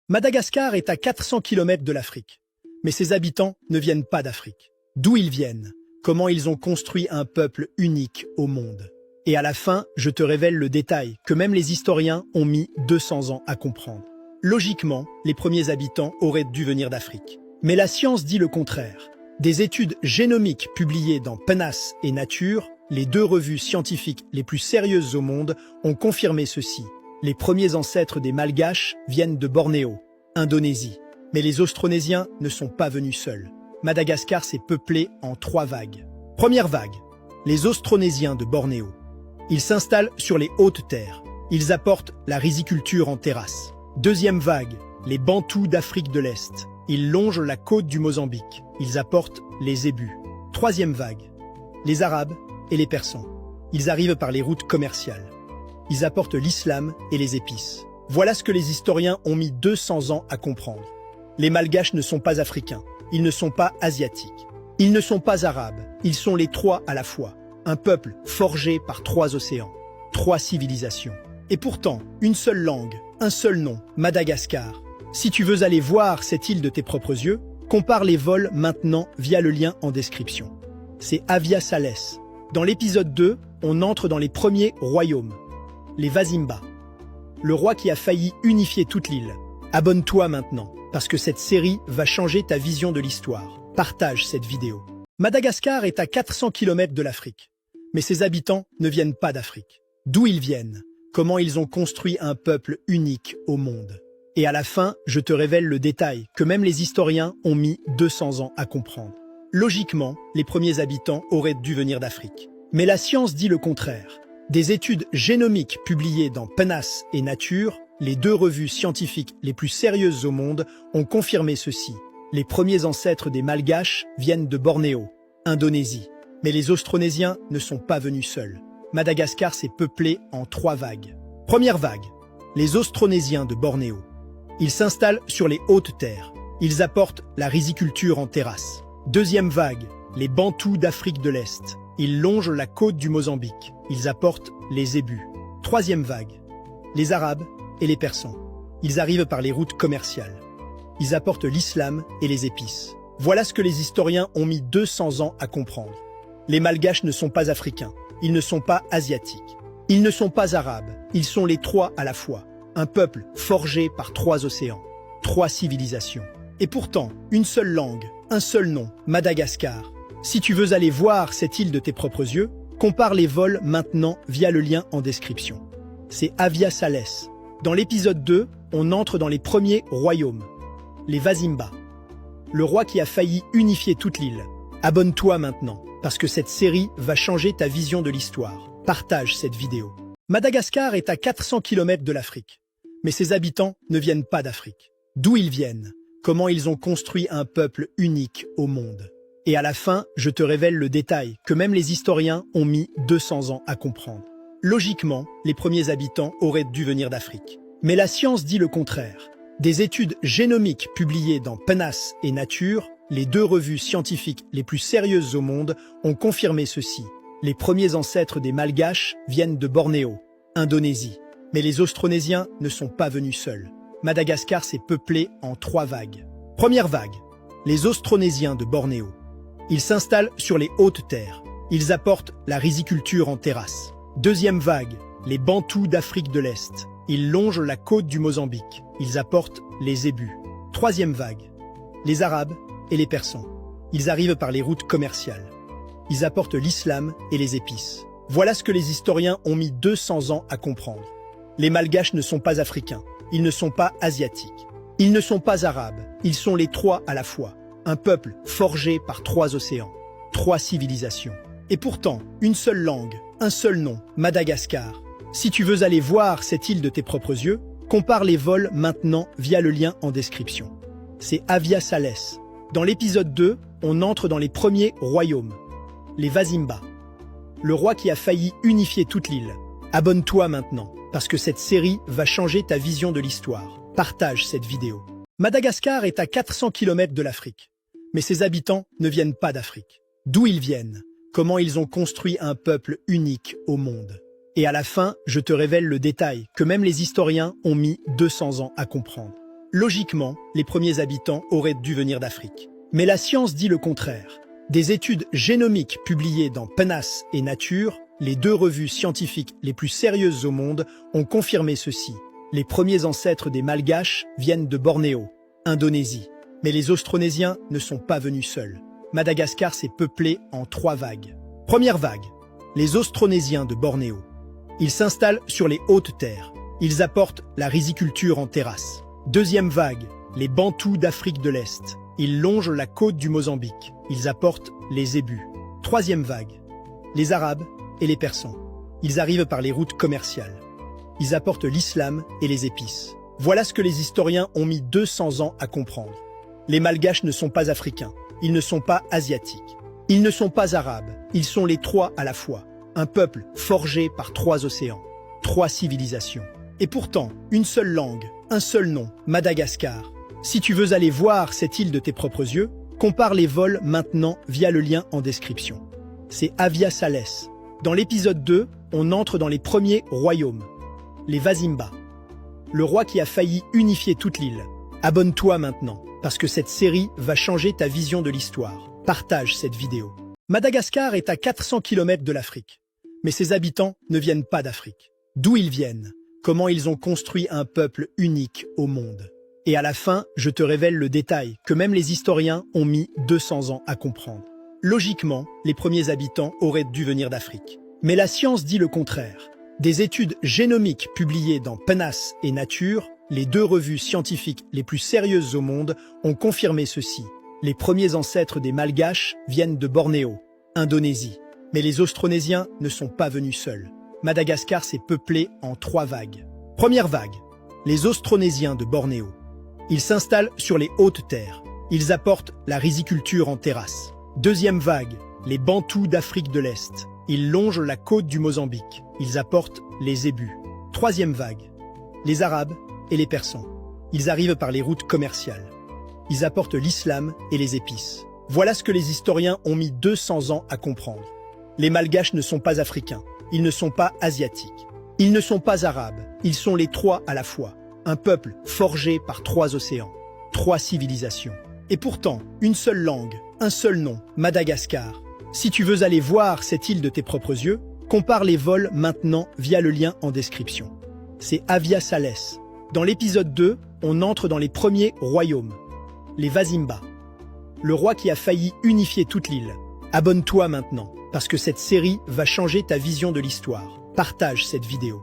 Madagascar est à 400 km de l'Afrique. Mais ses habitants ne viennent pas d'Afrique. D'où ils viennent, comment ils ont construit un peuple unique au monde. Et à la fin, je te révèle le détail que même les historiens ont mis 200 ans à comprendre. Logiquement, les premiers habitants auraient dû venir d'Afrique. Mais la science dit le contraire. Des études génomiques publiées dans PNAS et Nature, les deux revues scientifiques les plus sérieuses au monde, ont confirmé ceci. Les premiers ancêtres des Malgaches viennent de Bornéo, Indonésie. Mais les Austronésiens ne sont pas venus seuls. Madagascar s'est peuplé en 3 vagues. Première vague, les Austronésiens de Bornéo. Ils s'installent sur les hautes terres. Ils apportent la riziculture en terrasse. Deuxième vague, les Bantous d'Afrique de l'Est. Ils longent la côte du Mozambique. Ils apportent les zébus. Troisième vague, les Arabes et les Persans. Ils arrivent par les routes commerciales. Ils apportent l'islam et les épices. Voilà ce que les historiens ont mis 200 ans à comprendre. Les Malgaches ne sont pas africains. Ils ne sont pas asiatiques. Ils ne sont pas arabes. Ils sont les 3 à la fois. Un peuple forgé par 3 océans, 3 civilisations. Et pourtant, une seule langue, un seul nom, Madagascar. Si tu veux aller voir cette île de tes propres yeux, compare les vols maintenant via le lien en description. C'est Avia Salès. Dans l'épisode 2, on entre dans les premiers royaumes, les Vasimba. Le roi qui a failli unifier toute l'île. Abonne-toi maintenant, parce que cette série va changer ta vision de l'histoire. Partage cette vidéo. Madagascar est à 400 km de l'Afrique. Mais ses habitants ne viennent pas d'Afrique. D'où ils viennent, comment ils ont construit un peuple unique au monde. Et à la fin, je te révèle le détail que même les historiens ont mis 200 ans à comprendre. Logiquement, les premiers habitants auraient dû venir d'Afrique. Mais la science dit le contraire. Des études génomiques publiées dans PNAS et Nature, les deux revues scientifiques les plus sérieuses au monde, ont confirmé ceci. Les premiers ancêtres des Malgaches viennent de Bornéo, Indonésie. Mais les Austronésiens ne sont pas venus seuls. Madagascar s'est peuplé en 3 vagues. Première vague, les Austronésiens de Bornéo. Ils s'installent sur les hautes terres. Ils apportent la riziculture en terrasse. Deuxième vague, les Bantous d'Afrique de l'Est. Ils longent la côte du Mozambique. Ils apportent les zébus. Troisième vague, les Arabes et les Persans. Ils arrivent par les routes commerciales. Ils apportent l'islam et les épices. Voilà ce que les historiens ont mis 200 ans à comprendre. Les Malgaches ne sont pas africains. Ils ne sont pas asiatiques. Ils ne sont pas arabes. Ils sont les 3 à la fois. Un peuple forgé par 3 océans, 3 civilisations. Et pourtant, une seule langue, un seul nom, Madagascar. Si tu veux aller voir cette île de tes propres yeux, compare les vols maintenant via le lien en description. C'est Avia Salès. Dans l'épisode 2, on entre dans les premiers royaumes, les Vasimba. Le roi qui a failli unifier toute l'île. Abonne-toi maintenant, parce que cette série va changer ta vision de l'histoire. Partage cette vidéo. Madagascar est à 400 km de l'Afrique. Mais ses habitants ne viennent pas d'Afrique. D'où ils viennent, comment ils ont construit un peuple unique au monde. Et à la fin, je te révèle le détail que même les historiens ont mis 200 ans à comprendre. Logiquement, les premiers habitants auraient dû venir d'Afrique. Mais la science dit le contraire. Des études génomiques publiées dans PNAS et Nature, les deux revues scientifiques les plus sérieuses au monde, ont confirmé ceci. Les premiers ancêtres des Malgaches viennent de Bornéo, Indonésie. Mais les Austronésiens ne sont pas venus seuls. Madagascar s'est peuplé en 3 vagues. Première vague, les Austronésiens de Bornéo. Ils s'installent sur les hautes terres. Ils apportent la riziculture en terrasse. Deuxième vague, les Bantous d'Afrique de l'Est. Ils longent la côte du Mozambique. Ils apportent les zébus. Troisième vague, les Arabes et les Persans. Ils arrivent par les routes commerciales. Ils apportent l'islam et les épices. Voilà ce que les historiens ont mis 200 ans à comprendre. Les Malgaches ne sont pas africains. Ils ne sont pas asiatiques. Ils ne sont pas arabes. Ils sont les 3 à la fois. Un peuple forgé par 3 océans, 3 civilisations. Et pourtant, une seule langue, un seul nom, Madagascar. Si tu veux aller voir cette île de tes propres yeux, compare les vols maintenant via le lien en description. C'est Avia Salès. Dans l'épisode 2, on entre dans les premiers royaumes, les Vasimba. Le roi qui a failli unifier toute l'île. Abonne-toi maintenant, parce que cette série va changer ta vision de l'histoire. Partage cette vidéo. Madagascar est à 400 km de l'Afrique. Mais ses habitants ne viennent pas d'Afrique. D'où ils viennent, comment ils ont construit un peuple unique au monde. Et à la fin, je te révèle le détail que même les historiens ont mis 200 ans à comprendre. Logiquement, les premiers habitants auraient dû venir d'Afrique. Mais la science dit le contraire. Des études génomiques publiées dans PNAS et Nature, les deux revues scientifiques les plus sérieuses au monde, ont confirmé ceci. Les premiers ancêtres des Malgaches viennent de Bornéo, Indonésie. Mais les Austronésiens ne sont pas venus seuls. Madagascar s'est peuplé en 3 vagues. Première vague, les Austronésiens de Bornéo. Ils s'installent sur les hautes terres. Ils apportent la riziculture en terrasse. Deuxième vague, les Bantous d'Afrique de l'Est. Ils longent la côte du Mozambique. Ils apportent les zébus. Troisième vague, les Arabes et les Persans. Ils arrivent par les routes commerciales. Ils apportent l'islam et les épices. Voilà ce que les historiens ont mis 200 ans à comprendre. Les Malgaches ne sont pas africains. Ils ne sont pas asiatiques. Ils ne sont pas arabes. Ils sont les 3 à la fois. Un peuple forgé par 3 océans, 3 civilisations. Et pourtant, une seule langue, un seul nom, Madagascar. Si tu veux aller voir cette île de tes propres yeux, compare les vols maintenant via le lien en description. C'est Avia Salès. Dans l'épisode 2, on entre dans les premiers royaumes, les Vasimba. Le roi qui a failli unifier toute l'île. Abonne-toi maintenant, parce que cette série va changer ta vision de l'histoire. Partage cette vidéo. Madagascar est à 400 km de l'Afrique. Mais ses habitants ne viennent pas d'Afrique. D'où ils viennent? Comment ils ont construit un peuple unique au monde? Et à la fin, je te révèle le détail que même les historiens ont mis 200 ans à comprendre. Logiquement, les premiers habitants auraient dû venir d'Afrique. Mais la science dit le contraire. Des études génomiques publiées dans PNAS et Nature, les deux revues scientifiques les plus sérieuses au monde, ont confirmé ceci. Les premiers ancêtres des Malgaches viennent de Bornéo, Indonésie. Mais les Austronésiens ne sont pas venus seuls. Madagascar s'est peuplé en 3 vagues. Première vague, les Austronésiens de Bornéo. Ils s'installent sur les hautes terres. Ils apportent la riziculture en terrasse. Deuxième vague, les Bantous d'Afrique de l'Est. Ils longent la côte du Mozambique. Ils apportent les zébus. Troisième vague, les Arabes et les Persans. Ils arrivent par les routes commerciales. Ils apportent l'islam et les épices. Voilà ce que les historiens ont mis 200 ans à comprendre. Les Malgaches ne sont pas africains. Ils ne sont pas asiatiques. Ils ne sont pas arabes. Ils sont les 3 à la fois. Un peuple forgé par 3 océans, 3 civilisations. Et pourtant, une seule langue, un seul nom, Madagascar. Si tu veux aller voir cette île de tes propres yeux, compare les vols maintenant via le lien en description. C'est Avia Salès. Dans l'épisode 2, on entre dans les premiers royaumes, les Vasimba. Le roi qui a failli unifier toute l'île. Abonne-toi maintenant, parce que cette série va changer ta vision de l'histoire. Partage cette vidéo.